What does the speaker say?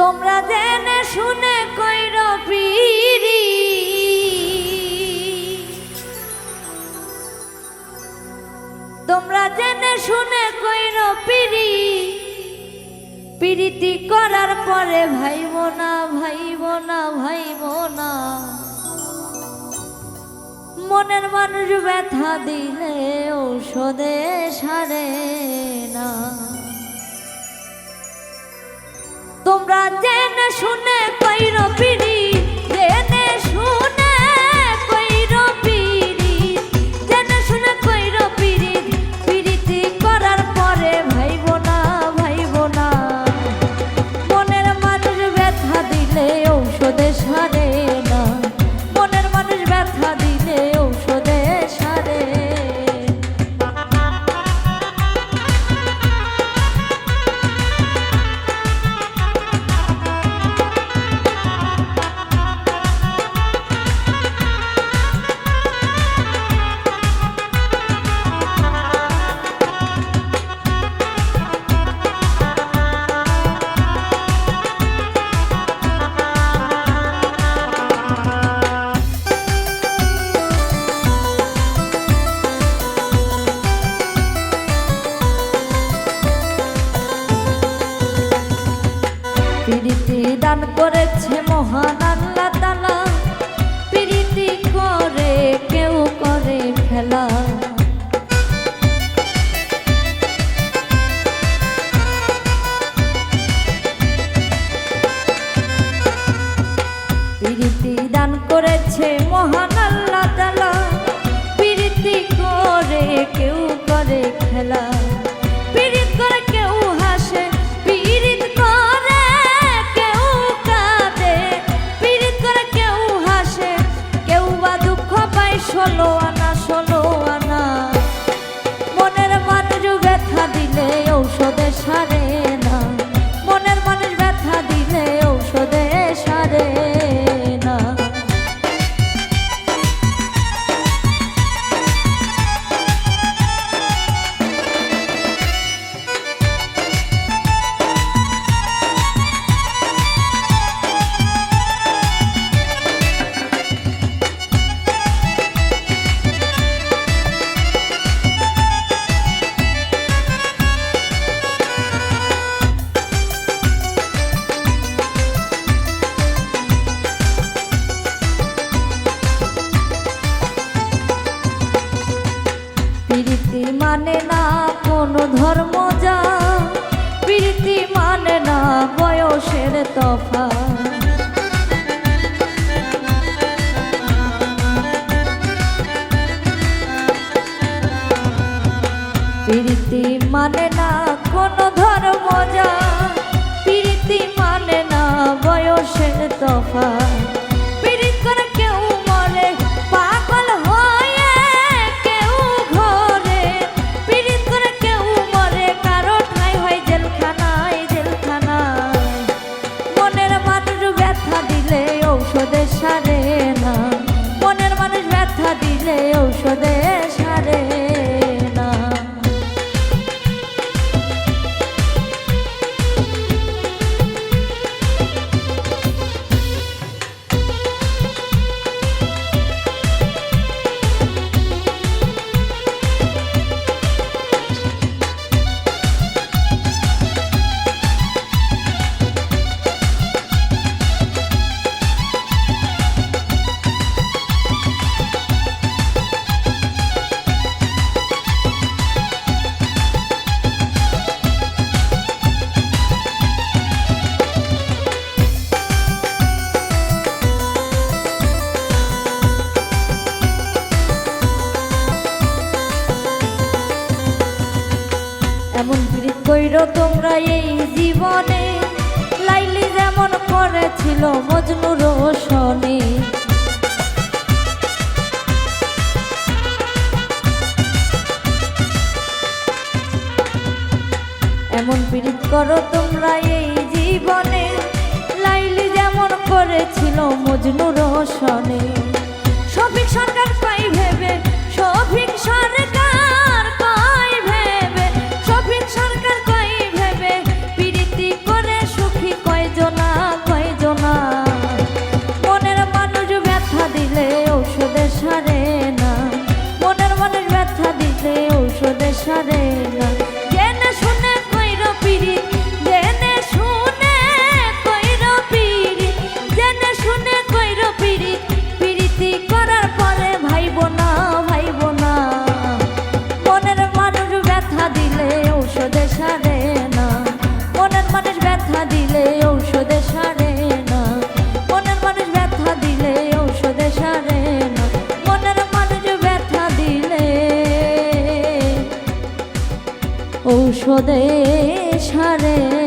তোমরা জেনে শুনে কইর পিরি, তোমরা জেনে শুনে কইর পিরি, পিরিতি করার পরে ভাইব না ভাইব না ভাইব না। মনের মানুষ ব্যথা দিলে ঔষধে সারে না। তোমরা জেনে শুনে কইর পিরি, জেনে শুনে কইর পিরি, জেনে শুনে কইর পিরি, পিরিতি করার পরে ভাইব না ভাইব না। মনের মানুষ ব্যথা দিলে ঔষধে সারে না, মনের মানুষ ব্যথা দিলে ঔষধে সারে। প্রীতি দান করেছে মহান আল্লাহ তাআলা, প্রীতি করে কেউ করে ফেলা। প্রীতি দান করেছে মহান আল্লাহ তাআলা, প্রীতি করে কেউ করে খেলা। প্রীতি করে কেউ হাসে, প্রীতি করে কেউ কাঁদে, প্রীতি করে কেউ হাসে, কেউ বা দুঃখ পায় ষোলো আনা ষোলো আনা। মনের মানুষ ব্যথা দিলে ঔষধে সারে না, মনের মানুষ ব্যথা দিলে ঔষধে সারে না। প্রীতি মানে না কোনো ধর্ম যা, প্রীতি মানে না বয়সের তফাৎ। প্রীতি মানে না কোনো ধর্ম যা, প্রীতি মানে না বয়সের তফাৎ। প্রীতি করে কেউ মরে পাগল হয়ে, কেউ ঘরে প্রীতি করে কেউ মরে, কারো ঠাঁই হয় জেলখানায় জেলখানায়। মনের মানুষ ব্যথা দিলে ঔষধে সারে না, মনের মানুষ ব্যথা দিলে ঔষধে সারে না। এমন প্রীতি কইরো তোমরা এই জীবনে, লাইলি যেমন করেছিল মজনু রোশনে। এমন প্রীতি করো তোমরা এই জীবনে, লাইলি যেমন করেছিল মজনু রোশনে। শফিক সরকার পাই ভেবে, শফিক সরকার কই ভেবে, শফিক সরকার কই ভেবে, প্রীতি করে সুখী কয়জনা স্বদেশ হারে